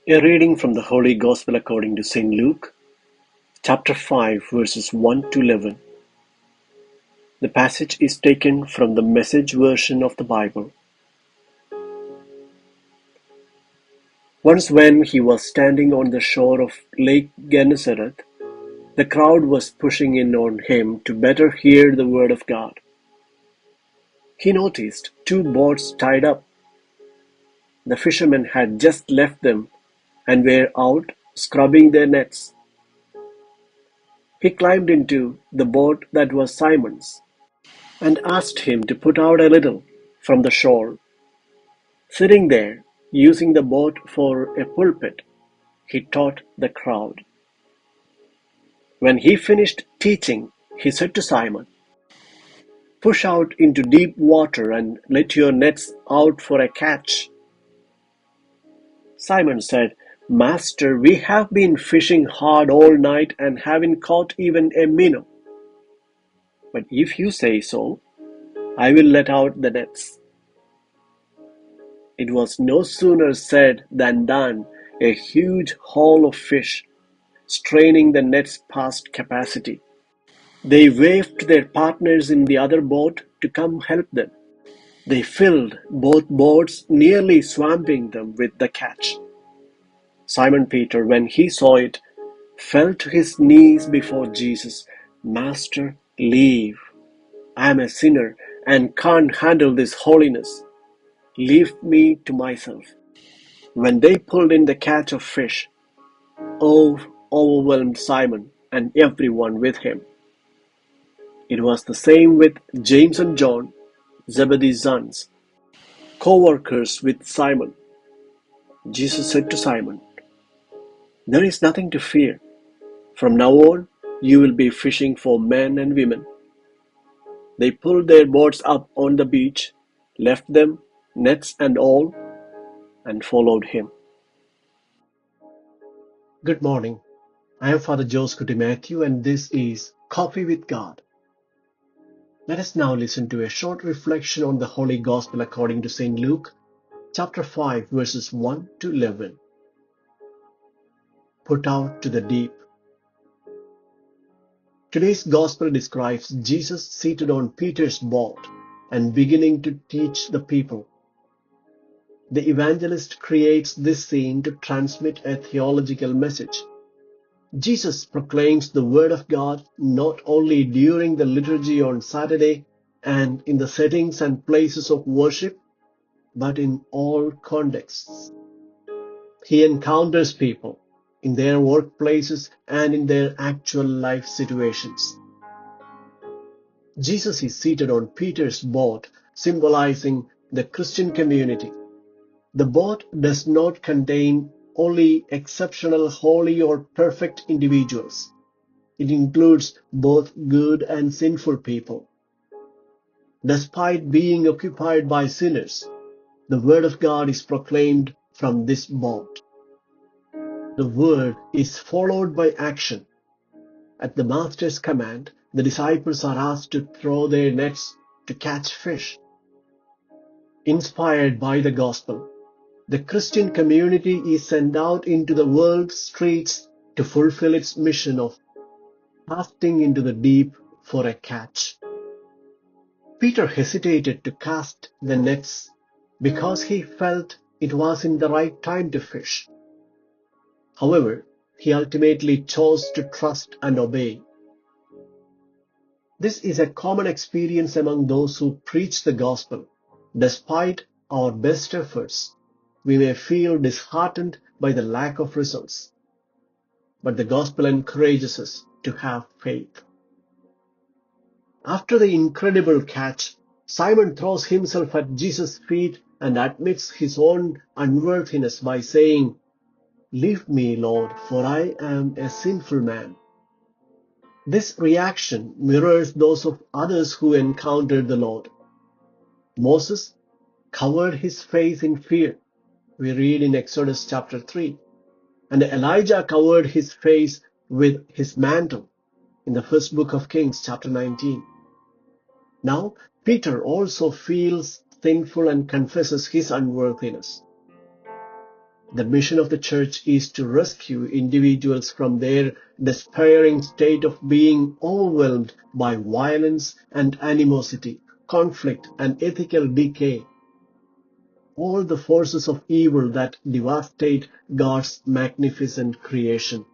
A reading from the Holy Gospel according to St. Luke, chapter 5, verses 1 to 11. The passage is taken from the Message version of the Bible. Once, when he was standing on the shore of Lake Gennesaret, the crowd was pushing in on him to better hear the word of God. He noticed two boats tied up. The fishermen had just left them and were out scrubbing their nets. He climbed into the boat that was Simon's and asked him to put out a little from the shore. Sitting there, using the boat for a pulpit, he taught the crowd. When he finished teaching, he said to Simon, "Push out into deep water and let your nets out for a catch." Simon said, "Master, we have been fishing hard all night and haven't caught even a minnow. But if you say so, I will let out the nets." It was no sooner said than done. A huge haul of fish, straining the nets past capacity. They waved their partners in the other boat to come help them. They filled both boats, nearly swamping them with the catch. Simon Peter, when he saw it, fell to his knees before Jesus. "Master, leave. I am a sinner and can't handle this holiness. Leave me to myself." When they pulled in the catch of fish, awe overwhelmed Simon and everyone with him. It was the same with James and John, Zebedee's sons, co-workers with Simon. Jesus said to Simon, "There is nothing to fear. From now on, you will be fishing for men and women." They pulled their boats up on the beach, left them, nets and all, and followed him. Good morning. I am Father Joseph Matthew, and this is Coffee with God. Let us now listen to a short reflection on the Holy Gospel according to St. Luke, chapter 5, verses 1 to 11. Put out to the deep. Today's Gospel describes Jesus seated on Peter's boat and beginning to teach the people. The evangelist creates this scene to transmit a theological message. Jesus proclaims the Word of God not only during the liturgy on Saturday and in the settings and places of worship, but in all contexts. He encounters people in their workplaces and in their actual life situations. Jesus is seated on Peter's boat, symbolizing the Christian community. The boat does not contain only exceptional, holy, or perfect individuals. It includes both good and sinful people. Despite being occupied by sinners, the Word of God is proclaimed from this boat. The Word is followed by action. At the Master's command, the disciples are asked to throw their nets to catch fish. Inspired by the Gospel, the Christian community is sent out into the world's streets to fulfill its mission of casting into the deep for a catch. Peter hesitated to cast the nets because he felt it wasn't the right time to fish. However, he ultimately chose to trust and obey. This is a common experience among those who preach the gospel. Despite our best efforts, we may feel disheartened by the lack of results. But the gospel encourages us to have faith. After the incredible catch, Simon throws himself at Jesus' feet and admits his own unworthiness by saying, "Leave me, Lord, for I am a sinful man." This reaction mirrors those of others who encountered the Lord. Moses covered his face in fear, we read in Exodus chapter 3, and Elijah covered his face with his mantle in the first book of Kings chapter 19. Now, Peter also feels sinful and confesses his unworthiness. The mission of the church is to rescue individuals from their despairing state of being overwhelmed by violence and animosity, conflict and ethical decay, all the forces of evil that devastate God's magnificent creation.